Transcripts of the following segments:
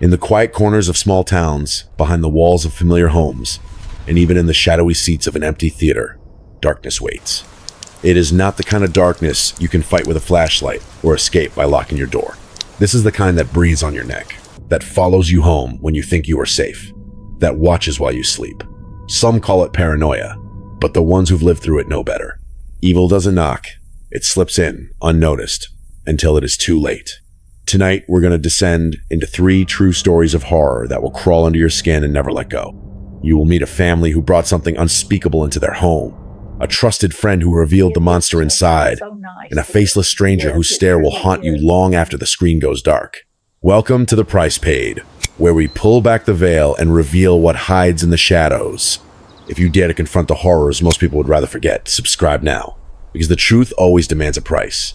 In the quiet corners of small towns, behind the walls of familiar homes, and even in the shadowy seats of an empty theater, darkness waits. It is not the kind of darkness you can fight with a flashlight or escape by locking your door. This is the kind that breathes on your neck, that follows you home when you think you are safe, that watches while you sleep. Some call it paranoia, but the ones who've lived through it know better. Evil doesn't knock, it slips in, unnoticed, until it is too late. Tonight, we're going to descend into 3 true stories of horror that will crawl under your skin and never let go. You will meet a family who brought something unspeakable into their home, a trusted friend who revealed the monster inside, and a faceless stranger whose stare will haunt you long after the screen goes dark. Welcome to The Price Paid, where we pull back the veil and reveal what hides in the shadows. If you dare to confront the horrors most people would rather forget, subscribe now, because the truth always demands a price.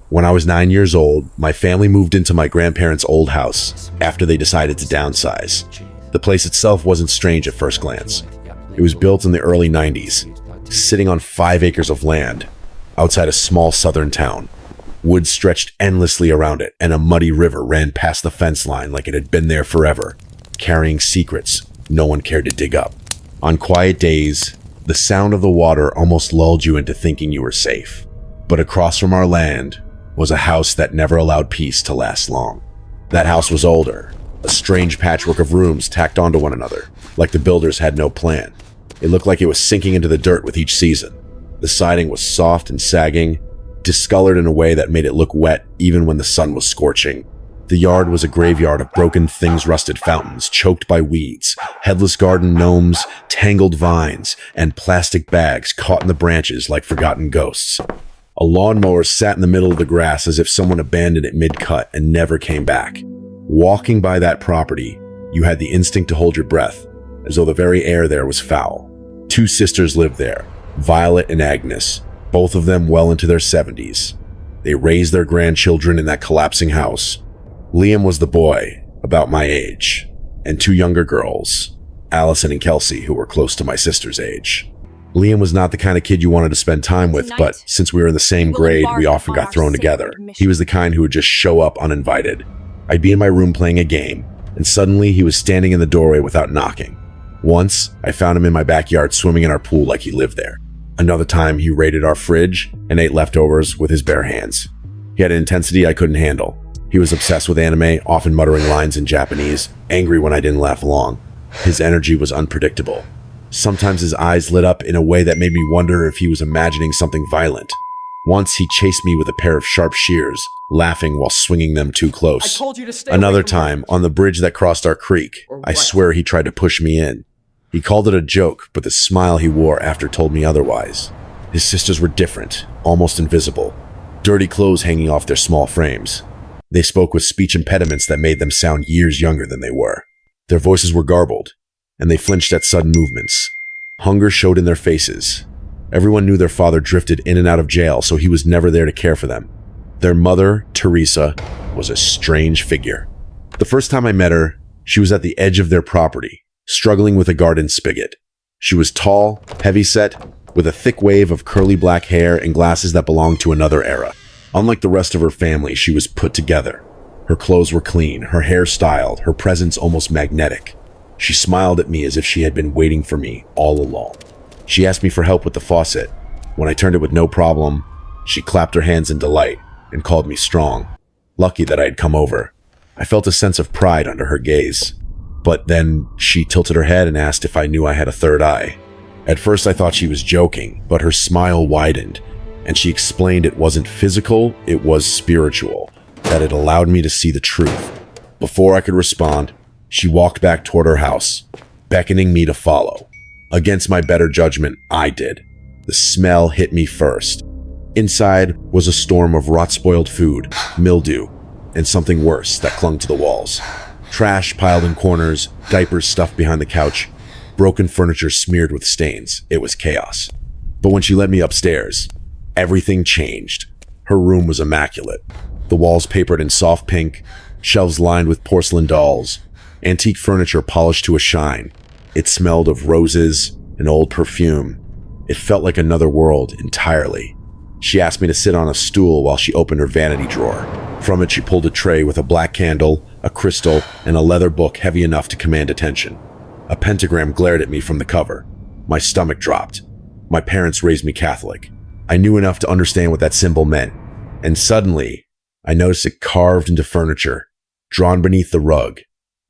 When I was 9 years old, my family moved into my grandparents' old house after they decided to downsize. The place itself wasn't strange at first glance. It was built in the early 90s, sitting on 5 acres of land outside a small southern town. Woods stretched endlessly around it, and a muddy river ran past the fence line like it had been there forever, carrying secrets no one cared to dig up. On quiet days, the sound of the water almost lulled you into thinking you were safe. But across from our land was a house that never allowed peace to last long. That house was older, a strange patchwork of rooms tacked onto one another, like the builders had no plan. It looked like it was sinking into the dirt with each season. The siding was soft and sagging, discolored in a way that made it look wet even when the sun was scorching. The yard was a graveyard of broken things, rusted fountains, choked by weeds, headless garden gnomes, tangled vines, and plastic bags caught in the branches like forgotten ghosts. A lawnmower sat in the middle of the grass as if someone abandoned it mid-cut and never came back. Walking by that property, you had the instinct to hold your breath, as though the very air there was foul. 2 sisters lived there, Violet and Agnes, both of them well into their 70s. They raised their grandchildren in that collapsing house. Liam was the boy, about my age, and 2 younger girls, Allison and Kelsey, who were close to my sister's age. Liam was not the kind of kid you wanted to spend time with, but since we were in the same grade, we often got thrown together. He was the kind who would just show up uninvited. I'd be in my room playing a game, and suddenly he was standing in the doorway without knocking. Once, I found him in my backyard swimming in our pool like he lived there. Another time, he raided our fridge and ate leftovers with his bare hands. He had an intensity I couldn't handle. He was obsessed with anime, often muttering lines in Japanese, angry when I didn't laugh along. His energy was unpredictable. Sometimes his eyes lit up in a way that made me wonder if he was imagining something violent. Once he chased me with a pair of sharp shears, laughing while swinging them too close. Another time, on the bridge that crossed our creek, I swear he tried to push me in. He called it a joke, but the smile he wore after told me otherwise. His sisters were different, almost invisible, dirty clothes hanging off their small frames. They spoke with speech impediments that made them sound years younger than they were. Their voices were garbled, and they flinched at sudden movements. Hunger showed in their faces. Everyone knew their father drifted in and out of jail, so he was never there to care for them. Their mother, Teresa, was a strange figure. The first time I met her, she was at the edge of their property, struggling with a garden spigot. She was tall, heavy-set, with a thick wave of curly black hair and glasses that belonged to another era. Unlike the rest of her family, she was put together. Her clothes were clean, her hair styled, her presence almost magnetic. She smiled at me as if she had been waiting for me all along. She asked me for help with the faucet. When I turned it with no problem, she clapped her hands in delight and called me strong. Lucky that I had come over. I felt a sense of pride under her gaze. But then she tilted her head and asked if I knew I had a third eye. At first I thought she was joking, but her smile widened, and she explained it wasn't physical, it was spiritual, that it allowed me to see the truth. Before I could respond, she walked back toward her house, beckoning me to follow. Against my better judgment, I did. The smell hit me first. Inside was a storm of rot-spoiled food, mildew, and something worse that clung to the walls. Trash piled in corners, diapers stuffed behind the couch, broken furniture smeared with stains. It was chaos. But when she led me upstairs, everything changed. Her room was immaculate. The walls papered in soft pink, shelves lined with porcelain dolls, antique furniture polished to a shine. It smelled of roses and old perfume. It felt like another world entirely. She asked me to sit on a stool while she opened her vanity drawer, From it, she pulled a tray with a black candle, a crystal, and a leather book heavy enough to command attention. A pentagram glared at me from the cover. My stomach dropped. My parents raised me Catholic. I knew enough to understand what that symbol meant. And suddenly, I noticed it carved into furniture, drawn beneath the rug,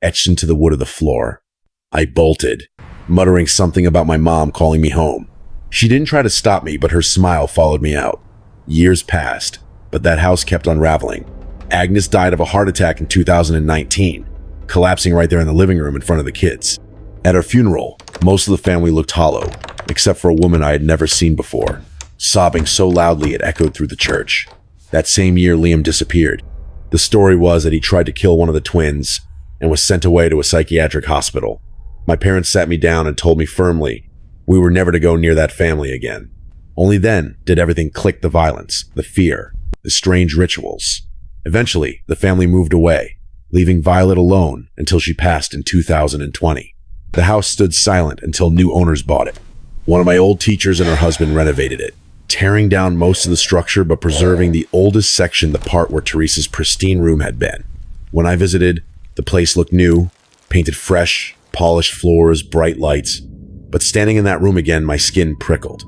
etched into the wood of the floor. I bolted, muttering something about my mom calling me home. She didn't try to stop me, but her smile followed me out. Years passed, but that house kept unraveling. Agnes died of a heart attack in 2019, collapsing right there in the living room in front of the kids. At her funeral, most of the family looked hollow, except for a woman I had never seen before, sobbing so loudly it echoed through the church. That same year, Liam disappeared. The story was that he tried to kill one of the twins and was sent away to a psychiatric hospital. My parents sat me down and told me firmly we were never to go near that family again. Only then did everything click: the violence, the fear, the strange rituals. Eventually, the family moved away, leaving Violet alone until she passed in 2020. The house stood silent until new owners bought it. One of my old teachers and her husband renovated it, tearing down most of the structure but preserving the oldest section, the part where Teresa's pristine room had been. When I visited, the place looked new, painted fresh, polished floors, bright lights. But standing in that room again, my skin prickled.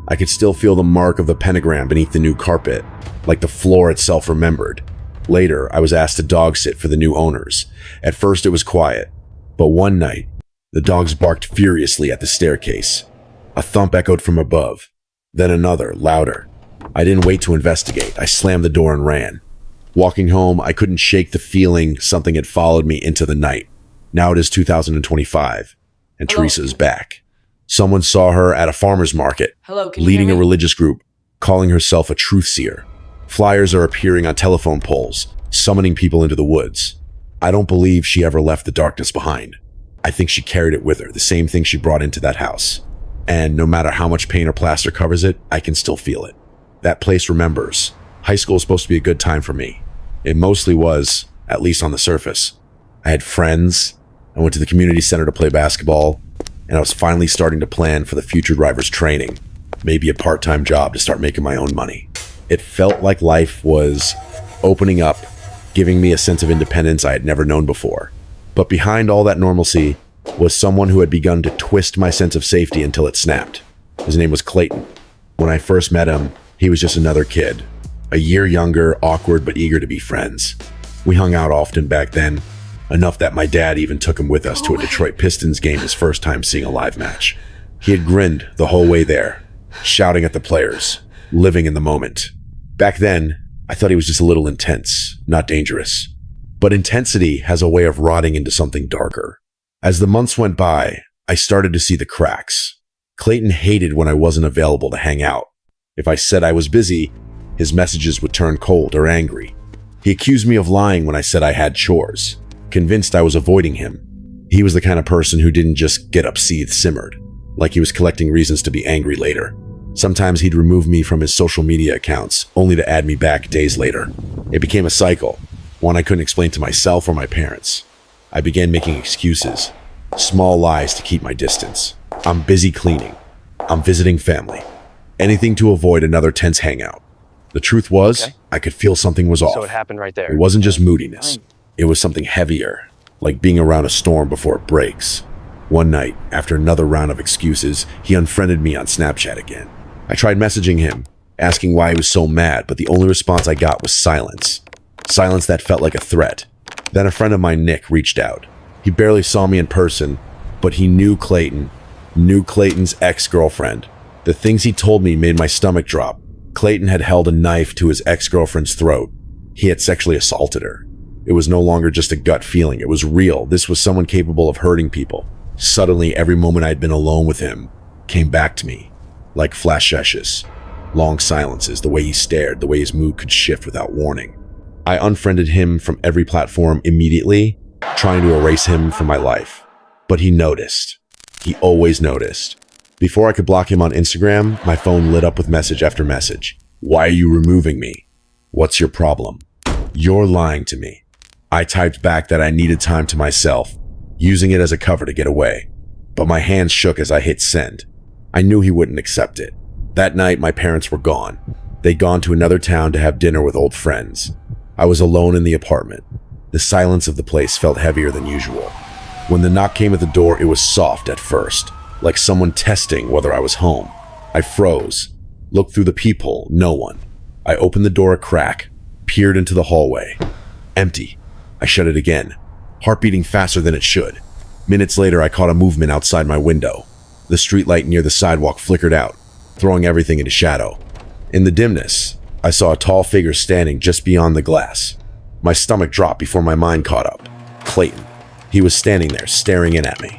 I could still feel the mark of the pentagram beneath the new carpet, like the floor itself remembered. Later, I was asked to dog sit for the new owners. At first, it was quiet, but one night, the dogs barked furiously at the staircase. A thump echoed from above, then another, louder. I didn't wait to investigate. I slammed the door and ran. Walking home, I couldn't shake the feeling something had followed me into the night. Now it is 2025, and Hello. Teresa is back. Someone saw her at a farmer's market, Hello, can you leading hear a me? religious group, calling herself a truth seer. Flyers are appearing on telephone poles, summoning people into the woods. I don't believe she ever left the darkness behind. I think she carried it with her, the same thing she brought into that house. And no matter how much paint or plaster covers it, I can still feel it. That place remembers. High school was supposed to be a good time for me. It mostly was, at least on the surface. I had friends. I went to the community center to play basketball, and I was finally starting to plan for the future driver's training, maybe a part-time job to start making my own money. It felt like life was opening up, giving me a sense of independence I had never known before. But behind all that normalcy was someone who had begun to twist my sense of safety until it snapped. His name was Clayton. When I first met him, he was just another kid, a year younger, awkward but eager to be friends. We hung out often back then, enough that my dad even took him with us to a Detroit Pistons game his first time seeing a live match. He had grinned the whole way there, shouting at the players, living in the moment. Back then, I thought he was just a little intense, not dangerous. But intensity has a way of rotting into something darker. As the months went by, I started to see the cracks. Clayton hated when I wasn't available to hang out. If I said I was busy, his messages would turn cold or angry. He accused me of lying when I said I had chores, convinced I was avoiding him. He was the kind of person who didn't just get upseath simmered, like he was collecting reasons to be angry later. Sometimes he'd remove me from his social media accounts, only to add me back days later. It became a cycle, one I couldn't explain to myself or my parents. I began making excuses, small lies to keep my distance. I'm busy cleaning. I'm visiting family. Anything to avoid another tense hangout. The truth was, Okay. I could feel something was off. So it happened right there. It wasn't just moodiness. It was something heavier, like being around a storm before it breaks. One night, after another round of excuses, he unfriended me on Snapchat again. I tried messaging him, asking why he was so mad, but the only response I got was silence. Silence that felt like a threat. Then a friend of mine, Nick, reached out. He barely saw me in person, but he knew Clayton, knew Clayton's ex-girlfriend. The things he told me made my stomach drop. Clayton had held a knife to his ex-girlfriend's throat. He had sexually assaulted her. It was no longer just a gut feeling. It was real. This was someone capable of hurting people. Suddenly, every moment I'd been alone with him came back to me, like flashes, long silences, the way he stared, the way his mood could shift without warning. I unfriended him from every platform immediately, trying to erase him from my life. But he noticed. He always noticed. Before I could block him on Instagram, my phone lit up with message after message. Why are you removing me? What's your problem? You're lying to me. I typed back that I needed time to myself, using it as a cover to get away. But my hands shook as I hit send. I knew he wouldn't accept it. That night, my parents were gone. They'd gone to another town to have dinner with old friends. I was alone in the apartment. The silence of the place felt heavier than usual. When the knock came at the door, it was soft at first, like someone testing whether I was home. I froze, looked through the peephole, no one. I opened the door a crack, peered into the hallway. Empty. I shut it again, heart beating faster than it should. Minutes later, I caught a movement outside my window. The streetlight near the sidewalk flickered out, throwing everything into shadow. In the dimness, I saw a tall figure standing just beyond the glass. My stomach dropped before my mind caught up. Clayton. He was standing there, staring in at me.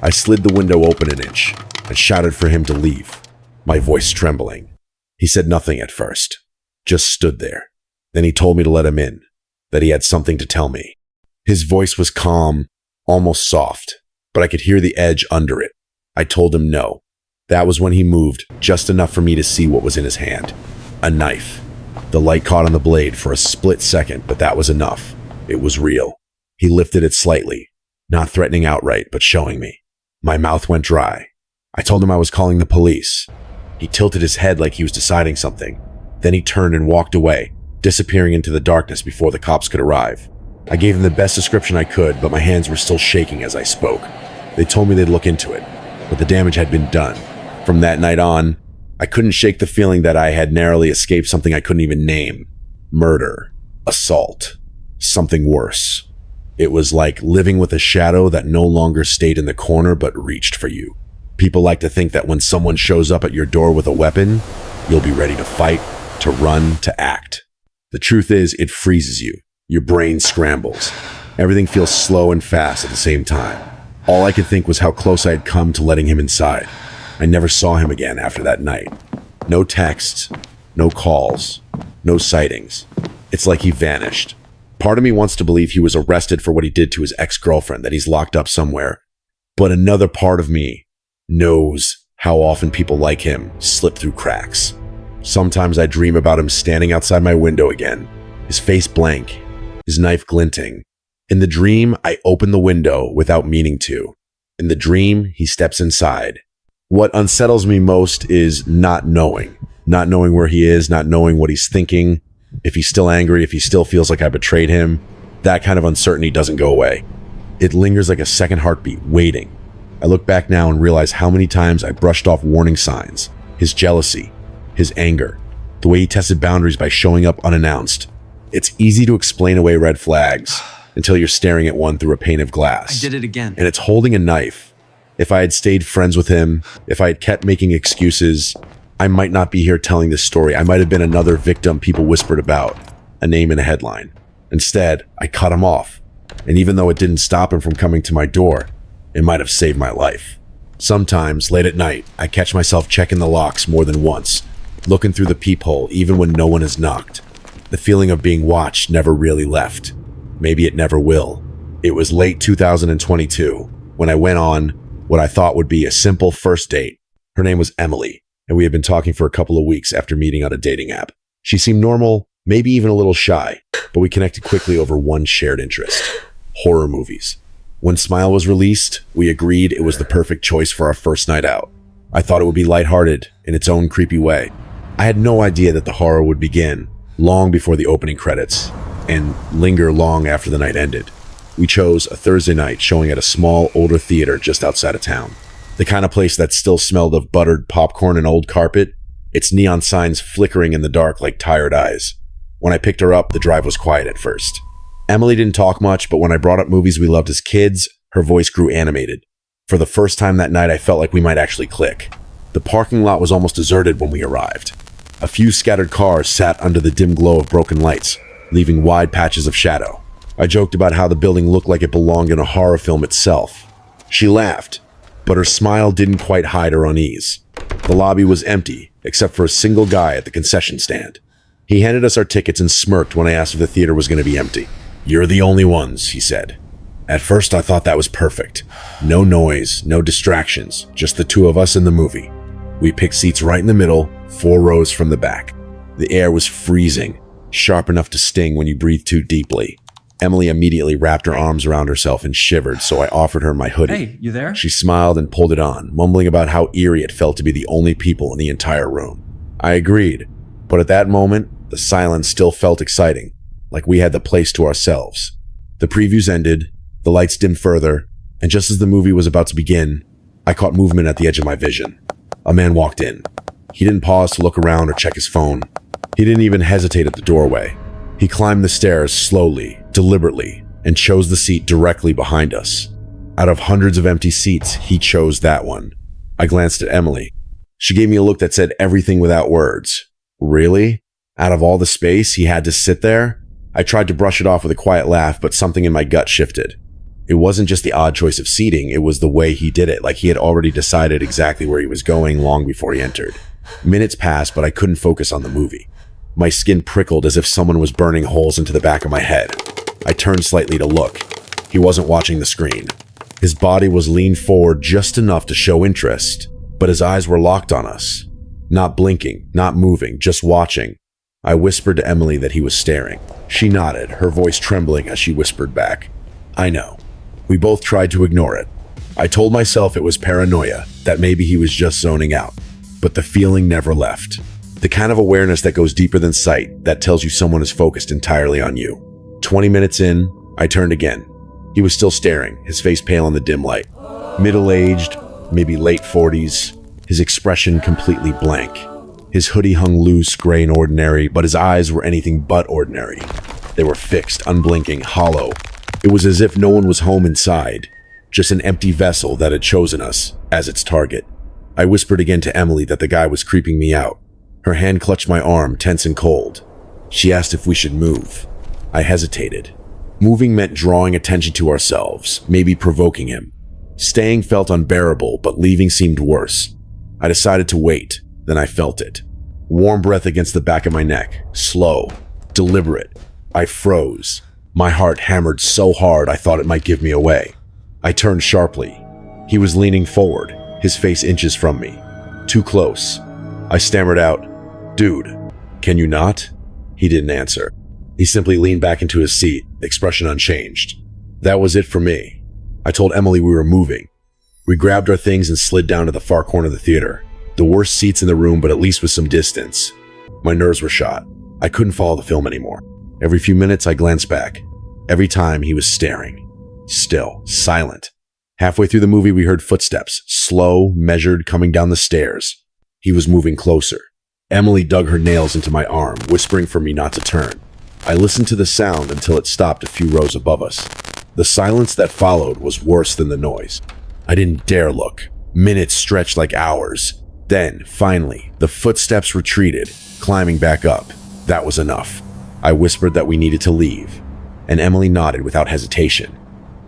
I slid the window open an inch and shouted for him to leave, my voice trembling. He said nothing at first, just stood there. Then he told me to let him in, that he had something to tell me. His voice was calm, almost soft, but I could hear the edge under it. I told him no. That was when he moved, just enough for me to see what was in his hand. A knife. The light caught on the blade for a split second, but that was enough. It was real. He lifted it slightly, not threatening outright, but showing me. My mouth went dry. I told him I was calling the police. He tilted his head like he was deciding something. Then he turned and walked away, disappearing into the darkness before the cops could arrive. I gave him the best description I could, but my hands were still shaking as I spoke. They told me they'd look into it, but the damage had been done. From that night on, I couldn't shake the feeling that I had narrowly escaped something I couldn't even name. Murder. Assault. Something worse. It was like living with a shadow that no longer stayed in the corner but reached for you. People like to think that when someone shows up at your door with a weapon, you'll be ready to fight, to run, to act. The truth is, it freezes you. Your brain scrambles. Everything feels slow and fast at the same time. All I could think was how close I had come to letting him inside. I never saw him again after that night. No texts, no calls, no sightings. It's like he vanished. Part of me wants to believe he was arrested for what he did to his ex-girlfriend, that he's locked up somewhere. But another part of me knows how often people like him slip through cracks. Sometimes I dream about him standing outside my window again, his face blank, his knife glinting. In the dream, I open the window without meaning to. In the dream, he steps inside. What unsettles me most is not knowing where he is, not knowing what he's thinking, if he's still angry, if he still feels like I betrayed him. That kind of uncertainty doesn't go away. It lingers like a second heartbeat, waiting. I look back now and realize how many times I brushed off warning signs, his jealousy, his anger, the way he tested boundaries by showing up unannounced. It's easy to explain away red flags until you're staring at one through a pane of glass. I did it again. And it's holding a knife. If I had stayed friends with him, if I had kept making excuses, I might not be here telling this story. I might have been another victim people whispered about, a name in a headline. Instead, I cut him off. And even though it didn't stop him from coming to my door, it might have saved my life. Sometimes, late at night, I catch myself checking the locks more than once, looking through the peephole even when no one has knocked. The feeling of being watched never really left. Maybe it never will. It was late 2022 when I went on what I thought would be a simple first date. Her name was Emily, and we had been talking for a couple of weeks after meeting on a dating app. She seemed normal, maybe even a little shy, but we connected quickly over one shared interest: horror movies. When Smile was released, we agreed it was the perfect choice for our first night out. I thought it would be lighthearted in its own creepy way. I had no idea that the horror would begin long before the opening credits and linger long after the night ended. We chose a Thursday night showing at a small, older theater just outside of town. The kind of place that still smelled of buttered popcorn and old carpet, its neon signs flickering in the dark like tired eyes. When I picked her up, the drive was quiet at first. Emily didn't talk much, but when I brought up movies we loved as kids, her voice grew animated. For the first time that night, I felt like we might actually click. The parking lot was almost deserted when we arrived. A few scattered cars sat under the dim glow of broken lights, leaving wide patches of shadow. I joked about how the building looked like it belonged in a horror film itself. She laughed, but her smile didn't quite hide her unease. The lobby was empty, except for a single guy at the concession stand. He handed us our tickets and smirked when I asked if the theater was going to be empty. "You're the only ones," he said. At first, I thought that was perfect. No noise, no distractions, just the two of us in the movie. We picked seats right in the middle, 4 rows from the back. The air was freezing, sharp enough to sting when you breathe too deeply. Emily immediately wrapped her arms around herself and shivered, so I offered her my hoodie. Hey, you there? She smiled and pulled it on, mumbling about how eerie it felt to be the only people in the entire room. I agreed, but at that moment, the silence still felt exciting. like we had the place to ourselves. The previews ended, the lights dimmed further, and just as the movie was about to begin, I caught movement at the edge of my vision. A man walked in. He didn't pause to look around or check his phone. He didn't even hesitate at the doorway. He climbed the stairs slowly, deliberately, and chose the seat directly behind us. Out of hundreds of empty seats, he chose that one. I glanced at Emily. She gave me a look that said everything without words. Really? Out of all the space, he had to sit there? I tried to brush it off with a quiet laugh, but something in my gut shifted. It wasn't just the odd choice of seating, it was the way he did it, like he had already decided exactly where he was going long before he entered. Minutes passed, but I couldn't focus on the movie. My skin prickled as if someone was burning holes into the back of my head. I turned slightly to look. He wasn't watching the screen. His body was leaned forward just enough to show interest, but his eyes were locked on us. Not blinking, not moving, just watching. I whispered to Emily that he was staring. She nodded, her voice trembling as she whispered back, "I know." We both tried to ignore it. I told myself it was paranoia, that maybe he was just zoning out. But the feeling never left. The kind of awareness that goes deeper than sight, that tells you someone is focused entirely on you. 20 minutes in, I turned again. He was still staring, his face pale in the dim light. Middle-aged, maybe late 40s, his expression completely blank. His hoodie hung loose, gray and ordinary, but his eyes were anything but ordinary. They were fixed, unblinking, hollow. It was as if no one was home inside, just an empty vessel that had chosen us as its target. I whispered again to Emily that the guy was creeping me out. Her hand clutched my arm, tense and cold. She asked if we should move. I hesitated. Moving meant drawing attention to ourselves, maybe provoking him. Staying felt unbearable, but leaving seemed worse. I decided to wait, then I felt it. Warm breath against the back of my neck, slow, deliberate. I froze. My heart hammered so hard I thought it might give me away. I turned sharply. He was leaning forward, his face inches from me. Too close. I stammered out, "Dude, can you not?" He didn't answer. He simply leaned back into his seat, expression unchanged. That was it for me. I told Emily we were moving. We grabbed our things and slid down to the far corner of the theater. The worst seats in the room, but at least with some distance. My nerves were shot. I couldn't follow the film anymore. Every few minutes I glanced back. Every time he was staring. Still, silent. Halfway through the movie we heard footsteps, slow, measured, coming down the stairs. He was moving closer. Emily dug her nails into my arm, whispering for me not to turn. I listened to the sound until it stopped a few rows above us. The silence that followed was worse than the noise. I didn't dare look. Minutes stretched like hours. Then, finally, the footsteps retreated, climbing back up. That was enough. I whispered that we needed to leave, and Emily nodded without hesitation.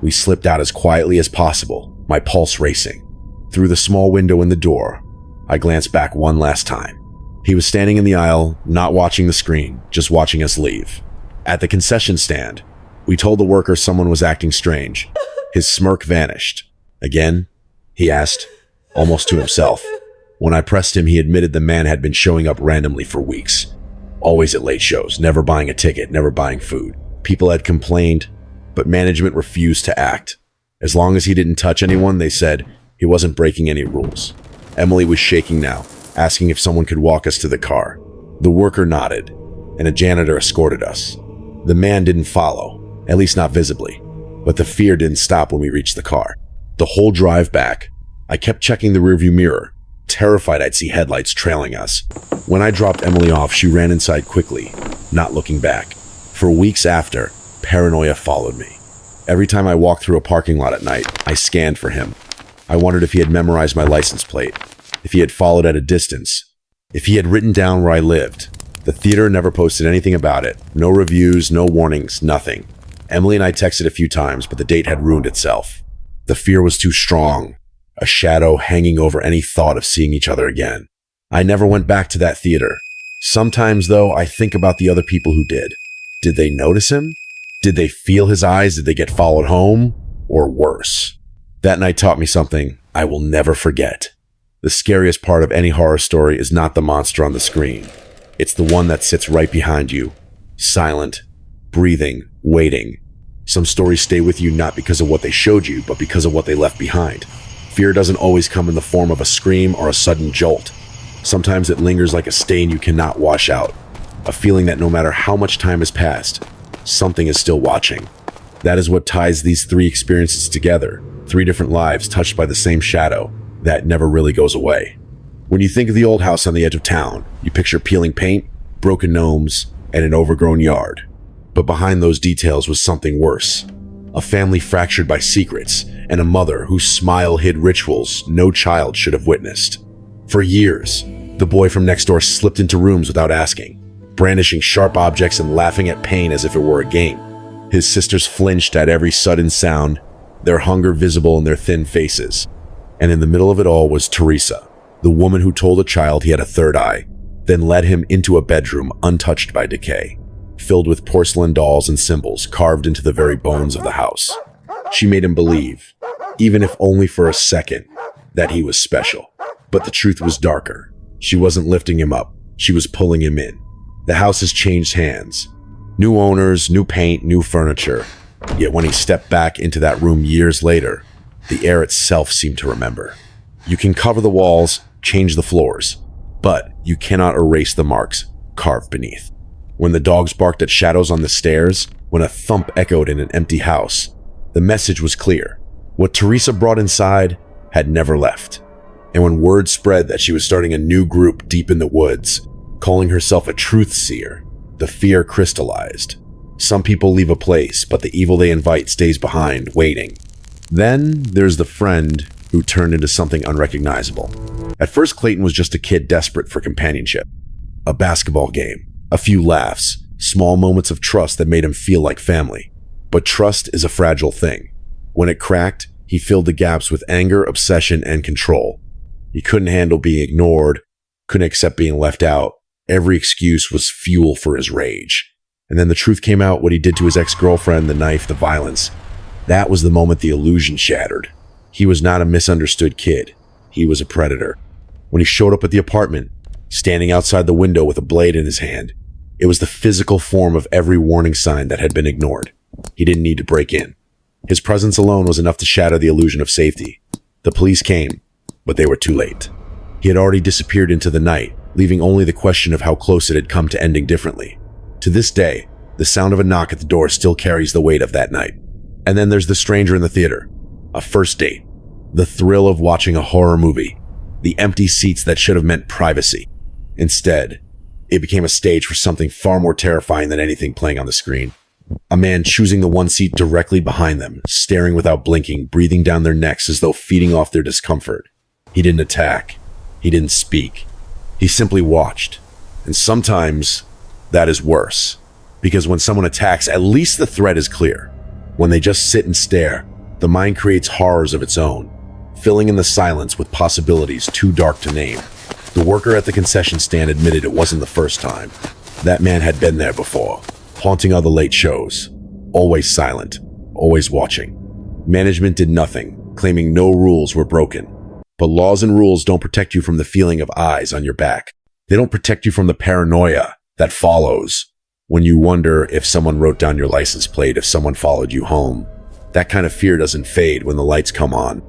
We slipped out as quietly as possible, my pulse racing. Through the small window in the door, I glanced back one last time. He was standing in the aisle, not watching the screen, just watching us leave. At the concession stand, we told the worker someone was acting strange. His smirk vanished. "Again?" he asked, almost to himself. When I pressed him, he admitted the man had been showing up randomly for weeks. Always at late shows, never buying a ticket, never buying food. People had complained, but management refused to act. As long as he didn't touch anyone, they said he wasn't breaking any rules. Emily was shaking now, asking if someone could walk us to the car. The worker nodded, and a janitor escorted us. The man didn't follow, at least not visibly, but the fear didn't stop when we reached the car. The whole drive back, I kept checking the rearview mirror, terrified I'd see headlights trailing us. When I dropped Emily off, she ran inside quickly, not looking back. For weeks after, paranoia followed me. Every time I walked through a parking lot at night, I scanned for him. I wondered if he had memorized my license plate, if he had followed at a distance, if he had written down where I lived. The theater never posted anything about it. No reviews, no warnings, nothing. Emily and I texted a few times, but the date had ruined itself. The fear was too strong, a shadow hanging over any thought of seeing each other again. I never went back to that theater. Sometimes, though, I think about the other people who did. Did they notice him? Did they feel his eyes? Did they get followed home? Or worse? That night taught me something I will never forget. The scariest part of any horror story is not the monster on the screen. It's the one that sits right behind you, silent, breathing, waiting. Some stories stay with you not because of what they showed you, but because of what they left behind. Fear doesn't always come in the form of a scream or a sudden jolt. Sometimes it lingers like a stain you cannot wash out. A feeling that no matter how much time has passed, something is still watching. That is what ties these three experiences together. 3 different lives touched by the same shadow that never really goes away. When you think of the old house on the edge of town, you picture peeling paint, broken gnomes, and an overgrown yard. But behind those details was something worse. A family fractured by secrets, and a mother whose smile hid rituals no child should have witnessed. For years, the boy from next door slipped into rooms without asking, brandishing sharp objects and laughing at pain as if it were a game. His sisters flinched at every sudden sound, their hunger visible in their thin faces. And in the middle of it all was Teresa, the woman who told a child he had a third eye, then led him into a bedroom untouched by decay, filled with porcelain dolls and symbols carved into the very bones of the house. She made him believe, even if only for a second, that he was special. But the truth was darker. She wasn't lifting him up, she was pulling him in. The house has changed hands. New owners, new paint, new furniture. Yet when he stepped back into that room years later, the air itself seemed to remember. You can cover the walls, change the floors, but you cannot erase the marks carved beneath. When the dogs barked at shadows on the stairs, when a thump echoed in an empty house, the message was clear. What Teresa brought inside had never left. And when word spread that she was starting a new group deep in the woods, calling herself a truth seer, the fear crystallized. Some people leave a place, but the evil they invite stays behind, waiting. Then there's the friend who turned into something unrecognizable. At first, Clayton was just a kid desperate for companionship. A basketball game, a few laughs, small moments of trust that made him feel like family. But trust is a fragile thing. When it cracked, he filled the gaps with anger, obsession, and control. He couldn't handle being ignored, couldn't accept being left out. Every excuse was fuel for his rage. And then the truth came out, what he did to his ex-girlfriend, the knife, the violence. That was the moment the illusion shattered. He was not a misunderstood kid. He was a predator. When he showed up at the apartment, standing outside the window with a blade in his hand, it was the physical form of every warning sign that had been ignored. He didn't need to break in. His presence alone was enough to shatter the illusion of safety. The police came, but they were too late. He had already disappeared into the night, leaving only the question of how close it had come to ending differently. To this day, the sound of a knock at the door still carries the weight of that night. And then there's the stranger in the theater. A first date. The thrill of watching a horror movie. The empty seats that should have meant privacy. Instead, it became a stage for something far more terrifying than anything playing on the screen. A man choosing the one seat directly behind them, staring without blinking, breathing down their necks as though feeding off their discomfort. He didn't attack. He didn't speak. He simply watched. And sometimes that is worse. Because when someone attacks, at least the threat is clear. When they just sit and stare, the mind creates horrors of its own, filling in the silence with possibilities too dark to name. The worker at the concession stand admitted it wasn't the first time. That man had been there before, haunting other late shows. Always silent, always watching. Management did nothing, claiming no rules were broken. But laws and rules don't protect you from the feeling of eyes on your back. They don't protect you from the paranoia that follows when you wonder if someone wrote down your license plate, if someone followed you home. That kind of fear doesn't fade when the lights come on.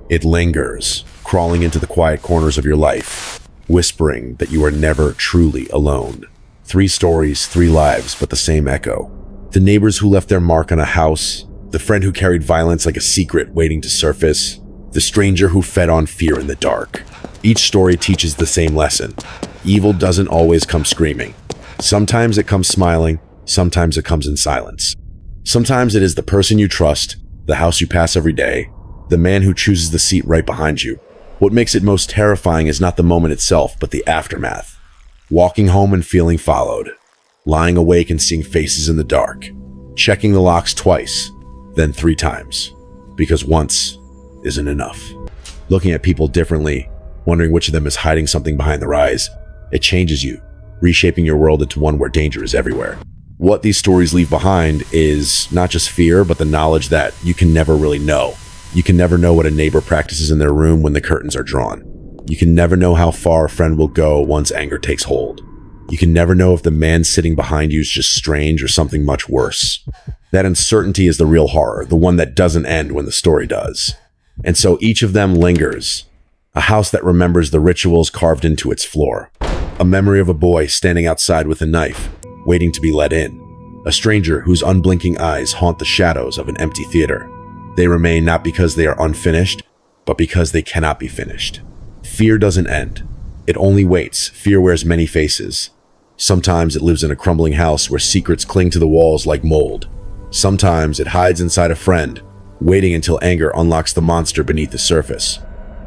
It lingers, crawling into the quiet corners of your life, whispering that you are never truly alone. 3 stories, 3 lives, but the same echo. The neighbors who left their mark on a house, the friend who carried violence like a secret waiting to surface, the stranger who fed on fear in the dark. Each story teaches the same lesson. Evil doesn't always come screaming. Sometimes it comes smiling, sometimes it comes in silence. Sometimes it is the person you trust, the house you pass every day, the man who chooses the seat right behind you. What makes it most terrifying is not the moment itself, but the aftermath. Walking home and feeling followed. Lying awake and seeing faces in the dark. Checking the locks twice, then 3 times. Because once isn't enough. Looking at people differently, wondering which of them is hiding something behind their eyes, it changes you, reshaping your world into one where danger is everywhere. What these stories leave behind is not just fear, but the knowledge that you can never really know. You can never know what a neighbor practices in their room when the curtains are drawn. You can never know how far a friend will go once anger takes hold. You can never know if the man sitting behind you is just strange or something much worse. That uncertainty is the real horror, the one that doesn't end when the story does. And so each of them lingers. A house that remembers the rituals carved into its floor. A memory of a boy standing outside with a knife, waiting to be let in. A stranger whose unblinking eyes haunt the shadows of an empty theater. They remain not because they are unfinished, but because they cannot be finished. Fear doesn't end. It only waits. Fear wears many faces. Sometimes it lives in a crumbling house where secrets cling to the walls like mold. Sometimes it hides inside a friend, waiting until anger unlocks the monster beneath the surface.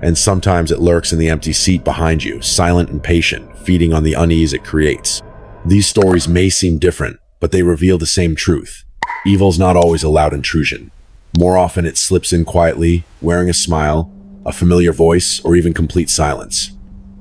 And sometimes it lurks in the empty seat behind you, silent and patient, feeding on the unease it creates. These stories may seem different, but they reveal the same truth. Evil's not always a loud intrusion. More often it slips in quietly, wearing a smile, a familiar voice, or even complete silence.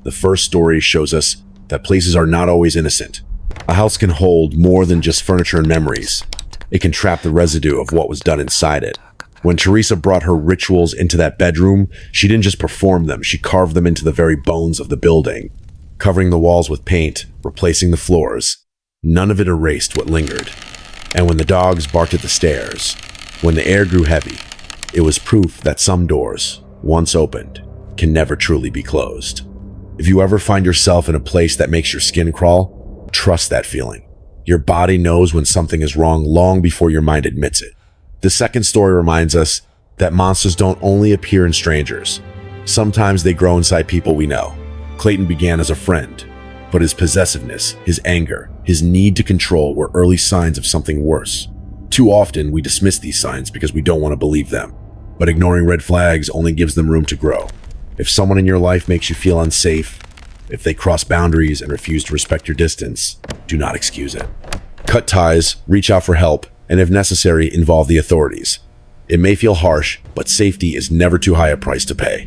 The first story shows us that places are not always innocent. A house can hold more than just furniture and memories. It can trap the residue of what was done inside it. When Teresa brought her rituals into that bedroom, she didn't just perform them, she carved them into the very bones of the building. Covering the walls with paint, replacing the floors, none of it erased what lingered. And when the dogs barked at the stairs, when the air grew heavy, it was proof that some doors, once opened, can never truly be closed. If you ever find yourself in a place that makes your skin crawl, trust that feeling. Your body knows when something is wrong long before your mind admits it. The second story reminds us that monsters don't only appear in strangers. Sometimes they grow inside people we know. Clayton began as a friend, but his possessiveness, his anger, his need to control were early signs of something worse. Too often, we dismiss these signs because we don't want to believe them. But ignoring red flags only gives them room to grow. If someone in your life makes you feel unsafe, if they cross boundaries and refuse to respect your distance, do not excuse it. Cut ties, reach out for help, and if necessary, involve the authorities. It may feel harsh, but safety is never too high a price to pay.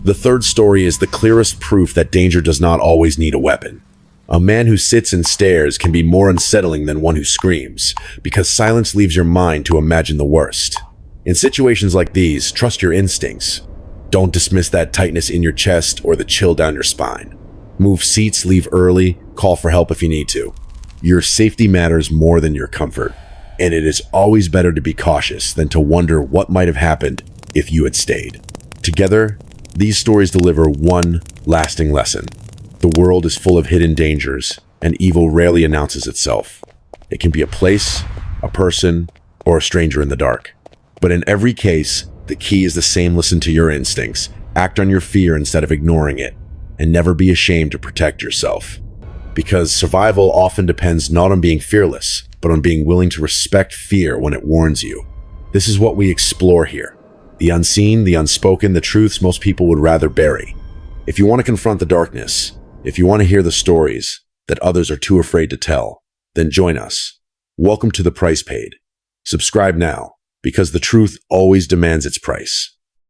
The third story is the clearest proof that danger does not always need a weapon. A man who sits and stares can be more unsettling than one who screams, because silence leaves your mind to imagine the worst. In situations like these, trust your instincts. Don't dismiss that tightness in your chest or the chill down your spine. Move seats, leave early, call for help if you need to. Your safety matters more than your comfort, and it is always better to be cautious than to wonder what might have happened if you had stayed. Together, these stories deliver one lasting lesson. The world is full of hidden dangers, and evil rarely announces itself. It can be a place, a person, or a stranger in the dark. But in every case, the key is the same: listen to your instincts, act on your fear instead of ignoring it, and never be ashamed to protect yourself. Because survival often depends not on being fearless, but on being willing to respect fear when it warns you. This is what we explore here. The unseen, the unspoken, the truths most people would rather bury. If you want to confront the darkness, if you want to hear the stories that others are too afraid to tell, then join us. Welcome to The Price Paid. Subscribe now, because the truth always demands its price.